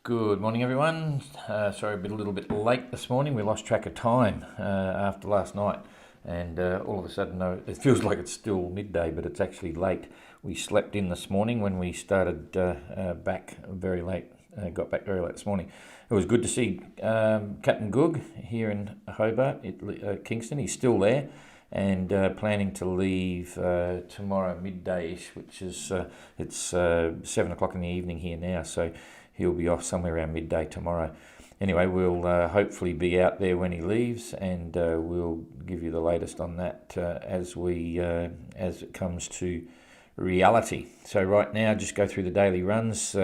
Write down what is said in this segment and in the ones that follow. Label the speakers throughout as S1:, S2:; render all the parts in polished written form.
S1: Good morning, everyone. Sorry, a little bit late this morning. We lost track of time after last night, and all of a sudden, it feels like it's still midday, but it's actually late. We slept in this morning when we started back very late. Got back very late this morning. It was good to see Captain Goog here in Hobart, Kingston. He's still there and planning to leave tomorrow midday-ish, which is it's 7 o'clock in the evening here now. So he'll be off somewhere around midday tomorrow. Anyway, we'll hopefully be out there when he leaves, and we'll give you the latest on that as it comes to reality. So right now, just go through the daily runs.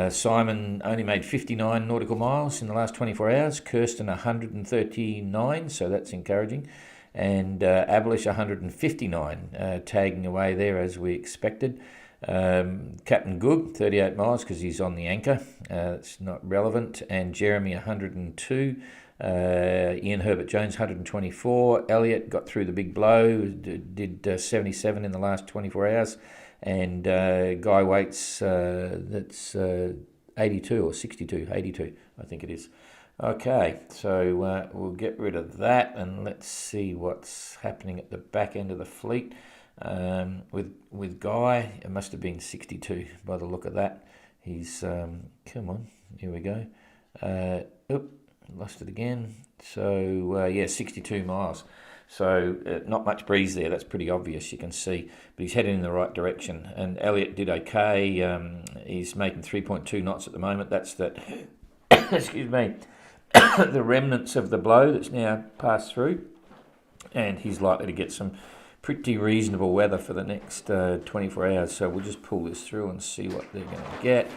S1: Simon only made 59 nautical miles in the last 24 hours. Kirsten 139, so that's encouraging. And Abolish 159, tagging away there as we expected. Captain Goog 38 miles because he's on the anchor. It's not relevant. And Jeremy 102. Ian Herbert Jones 124. Elliot got through the big blow, did 77 in the last 24 hours. And Guy Waits, that's 82 or 62, 82, I think it is. Okay, so we'll get rid of that and let's see what's happening at the back end of the fleet. With Guy, it must have been 62 by the look of that. He's, come on, here we go. Lost it again. So, 62 miles. So, not much breeze there, that's pretty obvious, you can see. But he's heading in the right direction. And Elliot did okay. He's making 3.2 knots at the moment. That's that, excuse me, the remnants of the blow that's now passed through. And he's likely to get some pretty reasonable weather for the next 24 hours. So we'll just pull this through and see what they're going to get.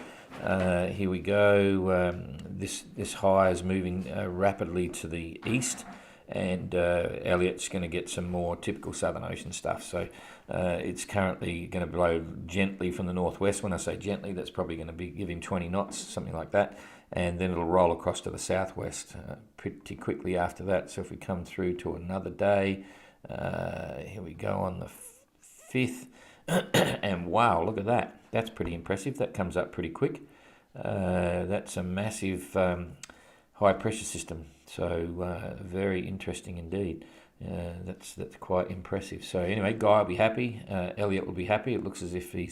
S1: Here we go. This high is moving rapidly to the east, and Elliot's going to get some more typical Southern Ocean stuff. So it's currently going to blow gently from the northwest. When I say gently, that's probably going to give him 20 knots, something like that. And then it'll roll across to the southwest pretty quickly after that. So if we come through to another day, here we go on the 5th, and wow, look at that. That's pretty impressive. That comes up pretty quick. That's a massive high pressure system. So very interesting indeed. That's quite impressive. So anyway, Guy will be happy. Elliot will be happy. It looks as if I'm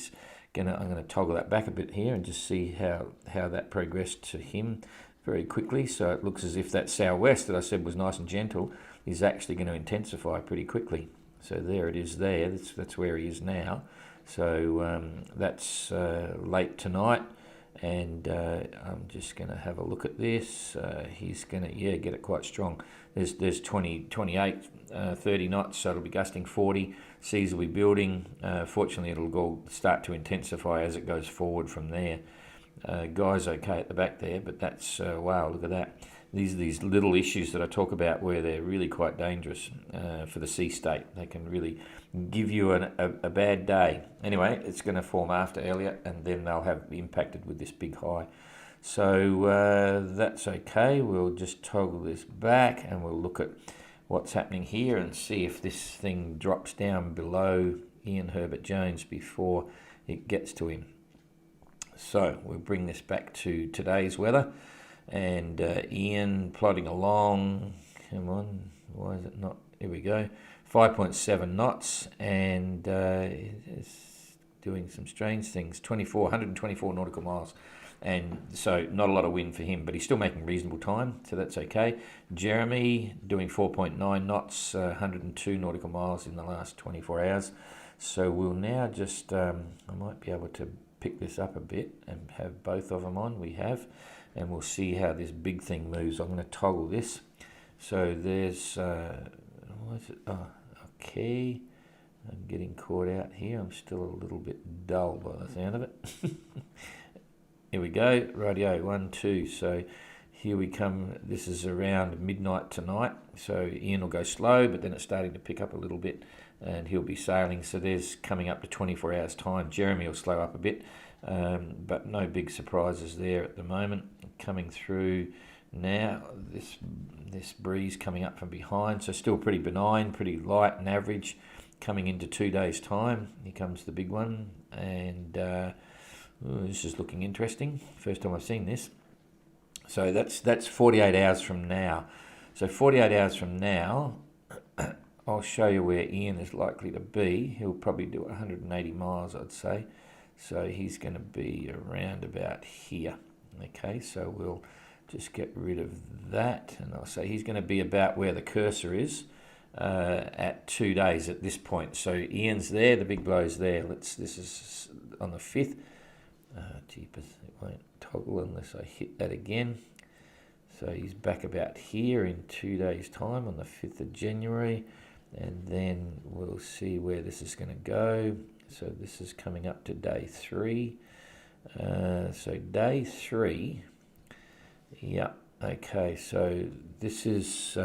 S1: going to toggle that back a bit here and just see how that progressed to him very quickly. So it looks as if that southwest that I said was nice and gentle is actually going to intensify pretty quickly. So there it is there. That's where he is now. So that's late tonight. And I'm just going to have a look at this. He's going to, get it quite strong. There's 20, 28, 30 knots, so it'll be gusting 40. Seas will be building. Fortunately, it'll start to intensify as it goes forward from there. Guy's okay at the back there, but that's, wow, look at that. These little issues that I talk about where they're really quite dangerous for the sea state. They can really give you a bad day. Anyway, it's going to form after Elliot, and then they'll have impacted with this big high. So that's okay. We'll just toggle this back and we'll look at what's happening here and see if this thing drops down below Ian Herbert Jones before it gets to him. So we'll bring this back to today's weather. And Ian plodding along. Come on, why is it not? Here we go. 5.7 knots, and it's doing some strange things. 124 nautical miles, and so not a lot of wind for him, but he's still making reasonable time, so that's okay. Jeremy doing 4.9 knots, 102 nautical miles in the last 24 hours. So we'll now just, I might be able to pick this up a bit and have both of them on. We have. And we'll see how this big thing moves. I'm going to toggle this. So there's, what is it? Oh, okay. I'm getting caught out here. I'm still a little bit dull by the sound of it. Here we go. Radio 1, 2. So here we come. This is around midnight tonight. So Ian will go slow, but then it's starting to pick up a little bit and he'll be sailing. So there's coming up to 24 hours time. Jeremy will slow up a bit. But no big surprises there at the moment. Coming through now, this breeze coming up from behind, so still pretty benign, pretty light and average. Coming into 2 days' time, here comes the big one, and this is looking interesting. First time I've seen this. So that's 48 hours from now. So 48 hours from now, I'll show you where Ian is likely to be. He'll probably do 180 miles, I'd say. So he's going to be around about here. Okay, so we'll just get rid of that, and I'll say he's going to be about where the cursor is at 2 days at this point. So Ian's there, the big blow's there. This is on the 5th. Jeepers, it won't toggle unless I hit that again. So he's back about here in 2 days' time on the 5th of January, and then we'll see where this is going to go. So this is coming up to day 3. So day 3, yeah, okay, so this is,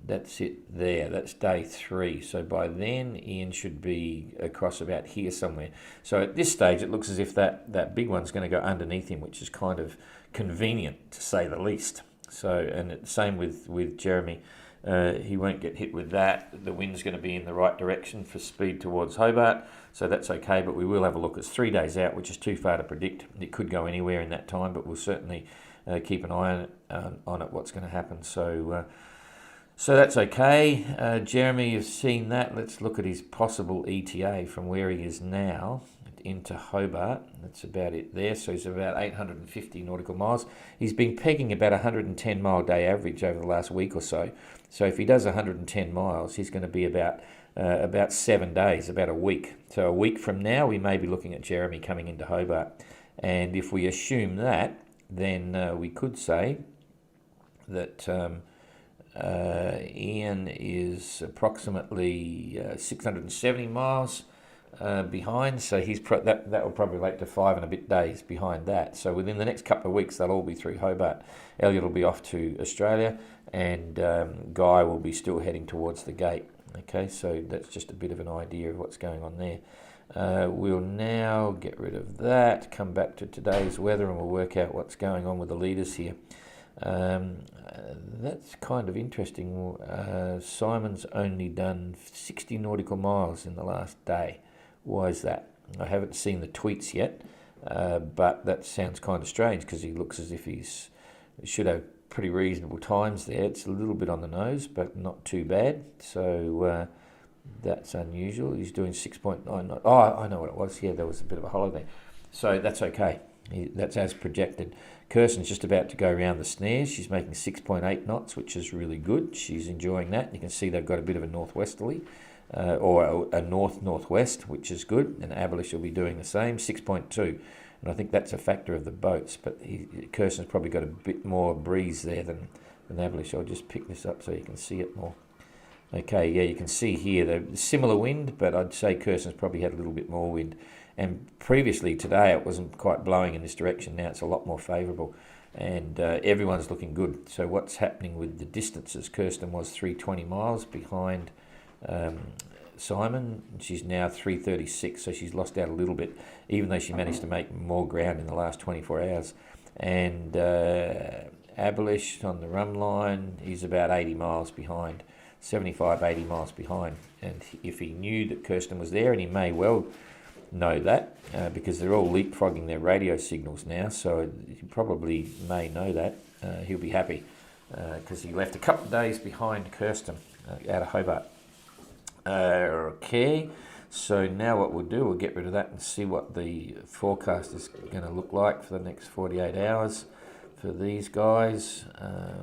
S1: that's it there, that's day 3. So by then Ian should be across about here somewhere. So at this stage it looks as if that big one's going to go underneath him, which is kind of convenient to say the least. So, and same with Jeremy. He won't get hit with that. The wind's going to be in the right direction for speed towards Hobart, so that's okay, but we will have a look. It's 3 days out, which is too far to predict. It could go anywhere in that time, but we'll certainly keep an eye on it, what's going to happen. So that's okay. Jeremy, you've seen that. Let's look at his possible ETA from where he is now into Hobart. That's about it there. So he's about 850 nautical miles. He's been pegging about 110 mile day average over the last week or so. So if he does 110 miles, he's going to be about 7 days, about a week. So a week from now, we may be looking at Jeremy coming into Hobart. And if we assume that, then we could say that Ian is approximately 670 miles behind, so that will probably relate to 5 and a bit days behind that. So within the next couple of weeks, they'll all be through Hobart. Elliot will be off to Australia, and Guy will be still heading towards the gate. Okay, so that's just a bit of an idea of what's going on there. We'll now get rid of that, come back to today's weather, and we'll work out what's going on with the leaders here. That's kind of interesting. Simon's only done 60 nautical miles in the last day. Why is that? I haven't seen the tweets yet, but that sounds kind of strange because he looks as if he should have pretty reasonable times there. It's a little bit on the nose, but not too bad. So that's unusual. He's doing 6.9. Oh, I know what it was. Yeah, there was a bit of a holiday. So that's okay. That's as projected. Kirsten's just about to go around the snares. She's making 6.8 knots, which is really good. She's enjoying that. You can see they've got a bit of a northwesterly, or a north-northwest, which is good. And Abelish will be doing the same, 6.2. And I think that's a factor of the boats. But Kirsten's probably got a bit more breeze there than Abelish. I'll just pick this up so you can see it more. Okay, yeah, you can see here the similar wind, but I'd say Kirsten's probably had a little bit more wind. And previously today it wasn't quite blowing in this direction. Now it's a lot more favourable, and everyone's looking good. So what's happening with the distances? Kirsten was 320 miles behind Simon. She's now 336, so she's lost out a little bit, even though she managed to make more ground in the last 24 hours. And Abelish on the run line, he's about 80 miles behind, 75, 80 miles behind. And if he knew that Kirsten was there, and he may well know that because they're all leapfrogging their radio signals now, so he probably may know that. He'll be happy because he left a couple of days behind Kirsten out of Hobart. Okay, so now what we'll do, we'll get rid of that and see what the forecast is going to look like for the next 48 hours for these guys.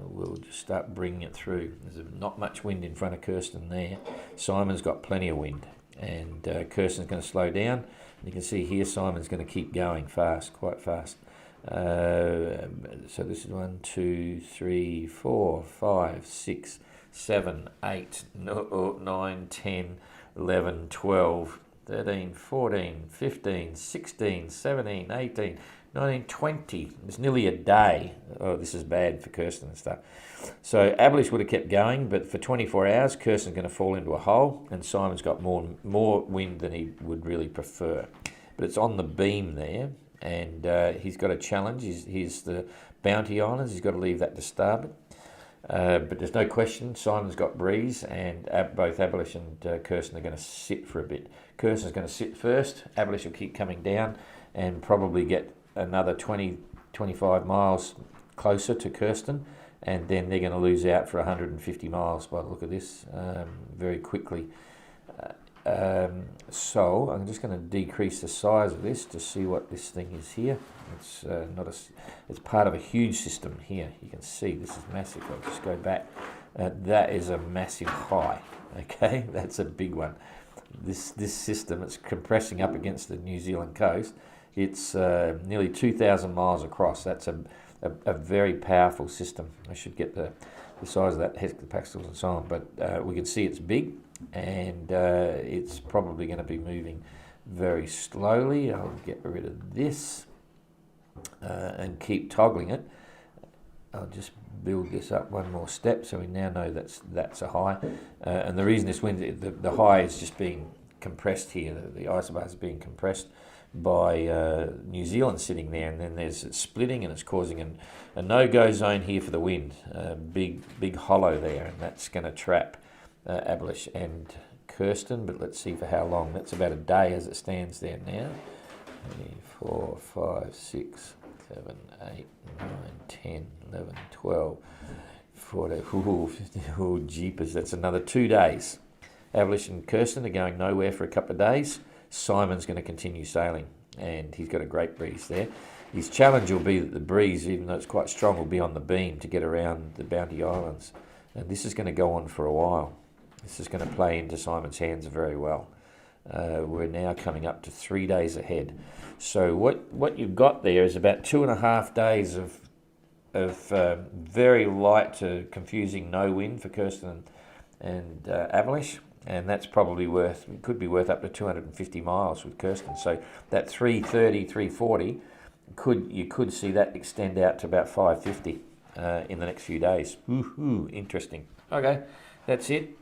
S1: We'll just start bringing it through. There's not much wind in front of Kirsten there. Simon's got plenty of wind, and Kirsten's going to slow down. You can see here Simon's going to keep going fast, quite fast. So this is 1, 2, 3, 4, 5, 6, 7, 8, 9, 10, 11, 12, 13, 14, 15, 16, 17, 18, 19, 20. It's nearly a day. Oh, this is bad for Kirsten and stuff. So Abelish would have kept going, but for 24 hours, Kirsten's going to fall into a hole, and Simon's got more wind than he would really prefer. But it's on the beam there, and he's got a challenge. He's the bounty on us. He's got to leave that to starboard. But there's no question, Simon's got breeze, and both Abelish and Kirsten are going to sit for a bit. Kirsten's going to sit first. Abelish will keep coming down and probably get another 20 25 miles closer to Kirsten, and then they're going to lose out for 150 miles by the look of this very quickly. So I'm just going to decrease the size of this to see what this thing is here. It's it's part of a huge system here. You can see this is massive. I'll just go back. That is a massive high. Okay, that's a big one. This system, it's compressing up against the New Zealand coast. It's nearly 2,000 miles across. That's a very powerful system. I should get the size of that, hectopascals and so on, but we can see it's big, and it's probably going to be moving very slowly. I'll get rid of this and keep toggling it. I'll just build this up one more step, so we now know that's a high. And the reason this wind, the high is just being compressed here. The isobar is being compressed by New Zealand sitting there, and then there's splitting, and it's causing a no-go zone here for the wind. Big hollow there, and that's going to trap Aberlich and Kirsten, but let's see for how long. That's about a day as it stands there now. 3, 4, 5, 6, 7, 8, 9, 10, 11, 12, 14, 15, oh jeepers, that's another 2 days. Aberlich and Kirsten are going nowhere for a couple of days. Simon's going to continue sailing, and he's got a great breeze there. His challenge will be that the breeze, even though it's quite strong, will be on the beam to get around the Bounty Islands. And this is going to go on for a while. This is going to play into Simon's hands very well. We're now coming up to 3 days ahead. So what you've got there is about 2.5 days of very light to confusing no wind for Kirsten and Aberlich. And that's probably could be worth up to 250 miles with Kirsten. So that 330, 340, you could see that extend out to about 550 in the next few days. Interesting. Okay, that's it.